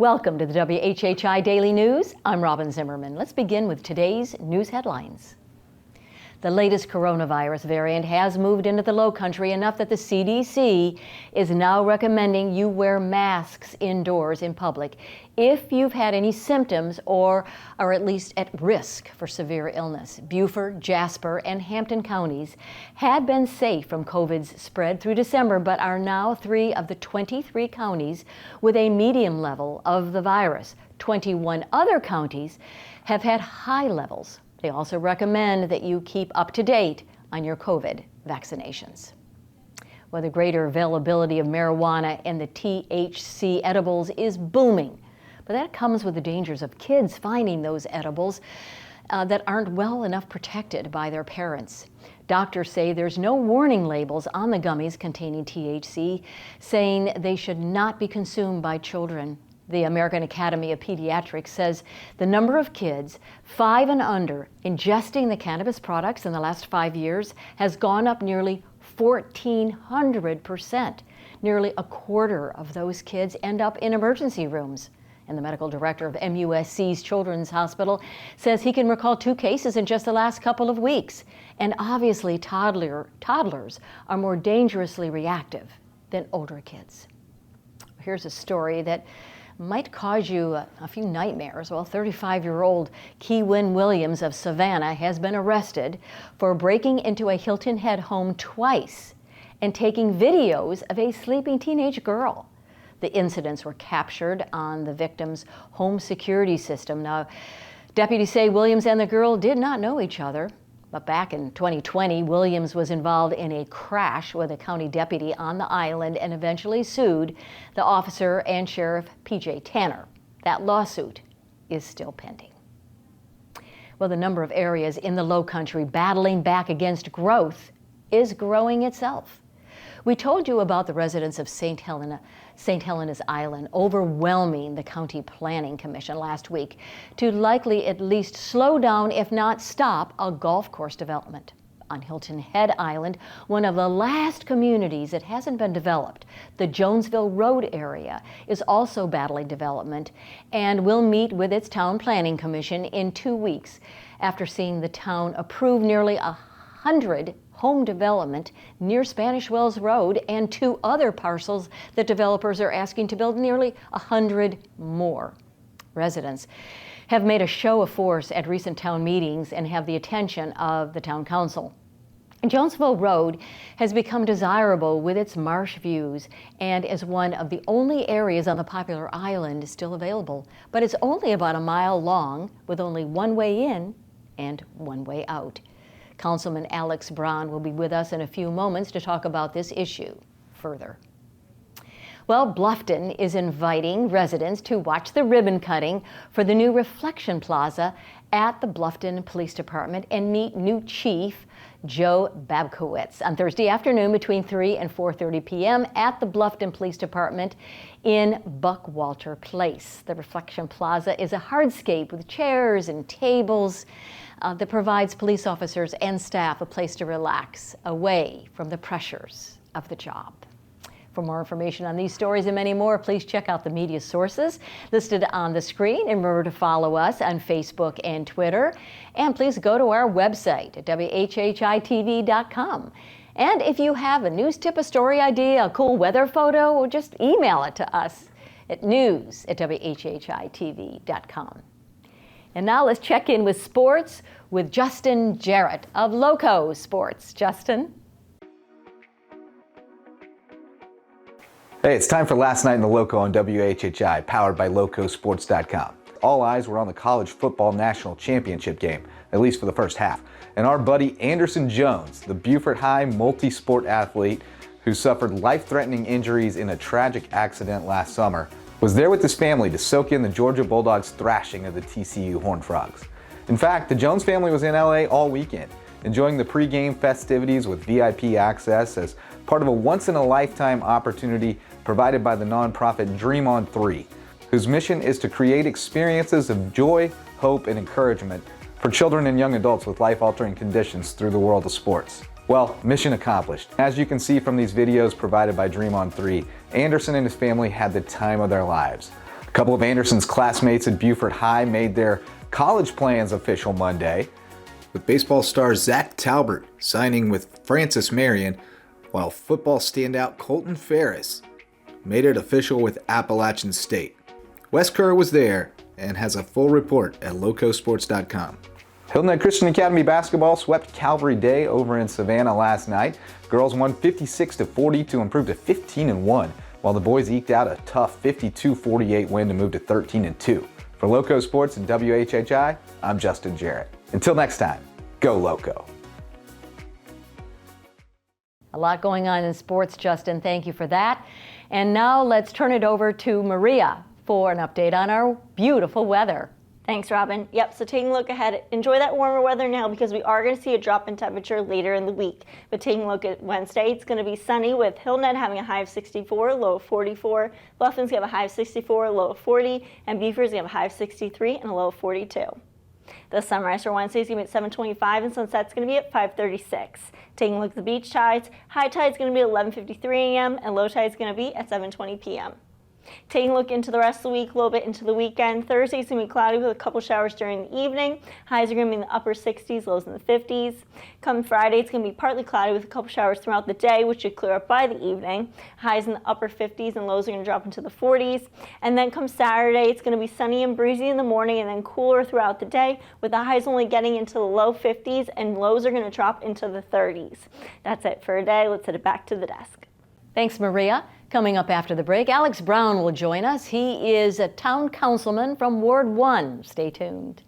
Welcome to the WHHI Daily News. I'm Robyn Zimmerman. Let's begin with today's news headlines. The latest coronavirus variant has moved into the Lowcountry enough that the CDC is now recommending you wear masks indoors in public if you've had any symptoms or are at least at risk for severe illness. Beaufort, Jasper, and Hampton counties had been safe from COVID's spread through December, but are now 3 of the 23 counties with a medium level of the virus. 21 other counties have had high levels. They also recommend that you keep up to date on your COVID vaccinations. Well, the greater availability of marijuana and the THC edibles is booming, but that comes with the dangers of kids finding those edibles that aren't well enough protected by their parents. Doctors say there's no warning labels on the gummies containing THC, saying they should not be consumed by children. The American Academy of Pediatrics says the number of kids 5 and under ingesting the cannabis products in the last 5 years has gone up nearly 1,400%. Nearly a quarter of those kids end up in emergency rooms. And the medical director of MUSC's Children's Hospital says he can recall 2 cases in just the last couple of weeks. And obviously toddlers are more dangerously reactive than older kids. Here's a story that might cause you a few nightmares. Well, 35-year-old Keywin Williams of Savannah has been arrested for breaking into a Hilton Head home twice and taking videos of a sleeping teenage girl. The incidents were captured on the victim's home security system. Now, deputies say Williams and the girl did not know each other. But back in 2020, Williams was involved in a crash with a county deputy on the island and eventually sued the officer and Sheriff P.J. Tanner. That lawsuit is still pending. Well, the number of areas in the Lowcountry battling back against growth is growing itself. We told you about the residents of St. Helena's Island overwhelming the County Planning Commission last week to likely at least slow down, if not stop, a golf course development. On Hilton Head Island, one of the last communities that hasn't been developed, the Jonesville Road area is also battling development and will meet with its Town Planning Commission in 2 weeks after seeing the town approve nearly 100 home development near Spanish Wells Road and 2 other parcels that developers are asking to build nearly 100 more. Residents have made a show of force at recent town meetings and have the attention of the town council. Jonesville Road has become desirable with its marsh views and is one of the only areas on the popular island still available, but it's only about a mile long with only one way in and one way out. Councilman Alex Braun will be with us in a few moments to talk about this issue further. Well, Bluffton is inviting residents to watch the ribbon cutting for the new Reflection Plaza at the Bluffton Police Department and meet new Chief Joe Babkowitz on Thursday afternoon between 3 and 4:30 p.m. at the Bluffton Police Department in Buckwalter Place. The Reflection Plaza is a hardscape with chairs and tables that provides police officers and staff a place to relax away from the pressures of the job. For more information on these stories and many more, please check out the media sources listed on the screen, and remember to follow us on Facebook and Twitter. And please go to our website at WHHITV.com. And if you have a news tip, a story idea, a cool weather photo, or just email it to us at news@WHHITV.com. And now let's check in with sports with Justin Jarrett of LowcoSports. Justin? Hey, it's time for Last Night in the Loco on WHHI, powered by LowcoSports.com. All eyes were on the college football national championship game, at least for the first half. And our buddy Anderson Jones, the Beaufort High multi-sport athlete who suffered life-threatening injuries in a tragic accident last summer, was there with his family to soak in the Georgia Bulldogs' thrashing of the TCU Horned Frogs. In fact, the Jones family was in LA all weekend, enjoying the pregame festivities with VIP access as part of a once-in-a-lifetime opportunity provided by the nonprofit Dream on 3, whose mission is to create experiences of joy, hope, and encouragement for children and young adults with life-altering conditions through the world of sports. Well, mission accomplished. As you can see from these videos provided by Dream on 3, Anderson and his family had the time of their lives. A couple of Anderson's classmates at Beaufort High made their college plans official Monday, with baseball star Zach Talbert signing with Francis Marion, while football standout Colton Ferris made it official with Appalachian State. Wes Kerr was there and has a full report at LowcoSports.com. Hilton Christian Academy basketball swept Calvary Day over in Savannah last night. Girls won 56-40 to improve to 15-1, while the boys eked out a tough 52-48 win to move to 13-2. For Lowco Sports and WHHI, I'm Justin Jarrett. Until next time, go Lowco. A lot going on in sports, Justin. Thank you for that. And now let's turn it over to Maria for an update on our beautiful weather. Thanks, Robin. Yep, so taking a look ahead, enjoy that warmer weather now because we are going to see a drop in temperature later in the week. But taking a look at Wednesday, it's going to be sunny with Hilton having a high of 64, low of 44. Bluffton's going to have a high of 64, low of 40. And Beaufort's going to have a high of 63 and a low of 42. The sunrise for Wednesday is going to be at 7:25 and sunset's going to be at 5:36. Taking a look at the beach tides, high tide is going to be at 11:53 a.m. and low tide is going to be at 7:20 p.m. Taking a look into the rest of the week, a little bit into the weekend. Thursday's going to be cloudy with a couple showers during the evening. Highs are going to be in the upper 60s, lows in the 50s. Come Friday, it's going to be partly cloudy with a couple showers throughout the day, which should clear up by the evening. Highs in the upper 50s and lows are going to drop into the 40s. And then come Saturday, it's going to be sunny and breezy in the morning and then cooler throughout the day, with the highs only getting into the low 50s and lows are going to drop into the 30s. That's it for today. Let's head it back to the desk. Thanks, Maria. Coming up after the break, Alex Brown will join us. He is a town councilman from Ward 1. Stay tuned.